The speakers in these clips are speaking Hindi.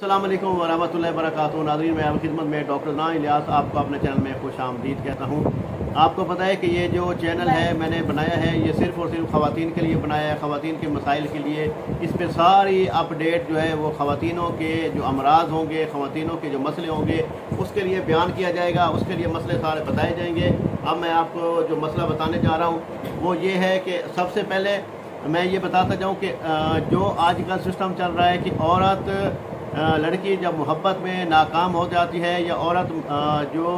अस्सलाम वालेकुम वरहमतुल्लाहि वबरकातुहू। नाज़रीन, मैं आपकी खिदमत में डॉक्टर ना इलियास आपको अपने चैनल में खुश आमदीद कहता हूँ। आपको पता है कि ये जो चैनल है मैंने बनाया है ये सिर्फ़ और सिर्फ ख़वातीन के लिए बनाया है, ख़वातीन के मसाइल के लिए। इस पर सारी अपडेट जो है वो ख़वातीनों के जो अमराज होंगे, ख़वातीनों के जो मसले होंगे उसके लिए बयान किया जाएगा, उसके लिए मसले सारे बताए जाएंगे। अब मैं आपको जो मसला बताने जा रहा हूँ वो ये है कि सबसे पहले मैं ये बताता जाऊँ कि जो आजकल सिस्टम चल रहा है कि औरत लड़की जब मोहब्बत में नाकाम हो जाती है या औरत जो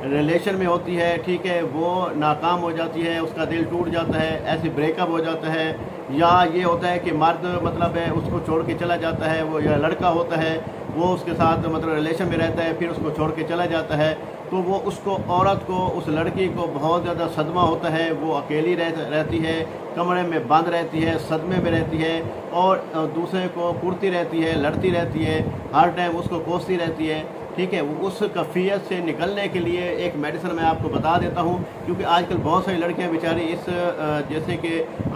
रिलेशन में होती है, ठीक है, वो नाकाम हो जाती है, उसका दिल टूट जाता है, ऐसे ब्रेकअप हो जाता है, या ये होता है कि मर्द मतलब है उसको छोड़ के चला जाता है, वो या लड़का होता है वो उसके साथ मतलब रिलेशन में रहता है फिर उसको छोड़ के चला जाता है, तो वो उसको औरत को उस लड़की को बहुत ज़्यादा सदमा होता है। वो अकेली रहती है, कमरे में बंद रहती है, सदमे में रहती है और दूसरे को कुड़ती रहती है, लड़ती रहती है, हर टाइम उसको कोसती रहती है, ठीक है। उस कैफियत से निकलने के लिए एक मेडिसिन मैं आपको बता देता हूँ, क्योंकि आजकल बहुत सारी लड़कियाँ बेचारी इस जैसे कि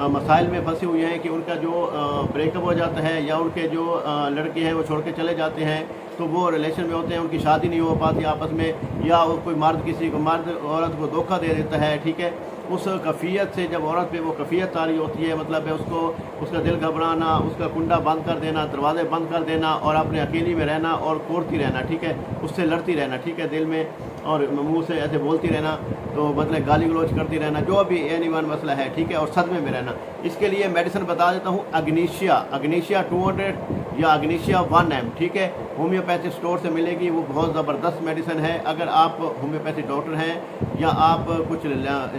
मसाइल में फंसी हुई हैं कि उनका जो ब्रेकअप हो जाता है या उनके जो लड़के हैं वो छोड़ के चले जाते हैं, तो वो रिलेशन में होते हैं, उनकी शादी नहीं हो पाती आपस में, या कोई मर्द औरत को धोखा दे देता है, ठीक है। उस कैफियत से जब औरत पे वो कैफियत तारी होती है, मतलब है उसको उसका दिल घबराना, उसका कुंडा बंद कर देना, दरवाजे बंद कर देना और अपने अकेली में रहना और कोरती रहना, ठीक है, उससे लड़ती रहना, ठीक है, दिल में और मुंह से ऐसे बोलती रहना, तो मतलब गाली गलौज करती रहना, जो भी एनीवन मसला है, ठीक है, और सदमे में रहना। इसके लिए मेडिसिन बता देता हूँ, अग्नीशिया 200 या अग्नीशिया 1M, ठीक है, होम्योपैथिक स्टोर से मिलेगी। वो बहुत ज़बरदस्त मेडिसिन है। अगर आप होम्योपैथिक डॉक्टर हैं या आप कुछ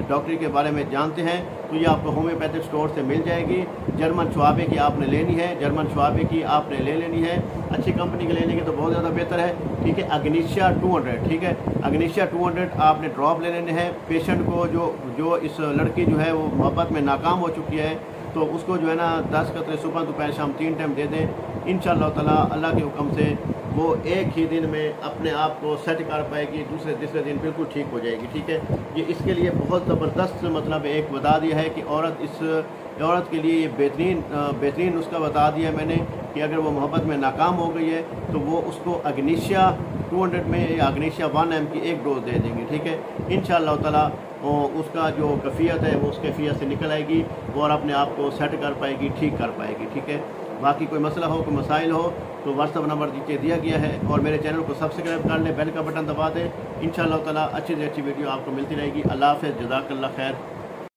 डॉक्टरी के बारे में जानते हैं तो ये आपको होम्योपैथिक स्टोर से मिल जाएगी। जर्मन शवाबे की आपने लेनी है, जर्मन शवाबे की आपने ले लेनी है, अच्छी कंपनी की लेने की तो बहुत ज़्यादा बेहतर है, ठीक है। अग्नीशिया 200, ठीक है, अग्नीशिया 200 आपने ड्रॉप ले लेने हैं। पेशेंट को जो इस लड़की जो है वो मोहब्बत में नाकाम हो चुकी है तो उसको जो है ना 10 कतरे सुबह दोपहर शाम 3 टाइम दे दें। इंशाअल्लाह ताला अल्लाह के हुक्म से वो एक ही दिन में अपने आप को सेट कर पाएगी, दूसरे तीसरे दिन बिल्कुल ठीक हो जाएगी, ठीक है। ये इसके लिए बहुत ज़बरदस्त मतलब एक बता दिया है कि औरत के लिए ये बेहतरीन नुस्खा बता दिया मैंने कि अगर वो मोहब्बत में नाकाम हो गई है तो वो उसको अग्नीशिया 200 में या अग्नीशिया 1M की एक डोज दे देंगे, ठीक है। इंशाअल्लाह ताला उसका जो कैफियत है वो उस कैफियत से निकल आएगी और अपने आप को सेट कर पाएगी, ठीक कर पाएगी, ठीक है। बाकी कोई मसला हो, कोई मसाइल हो तो व्हाट्सअप नंबर नीचे दिया गया है और मेरे चैनल को सब्सक्राइब कर लें, बेल का बटन दबा दें। इंशाअल्लाह ताला अच्छी से अच्छी वीडियो आपको मिलती रहेगी। अल्लाह हाफ़िज़, जज़ाकल्लाह खैर।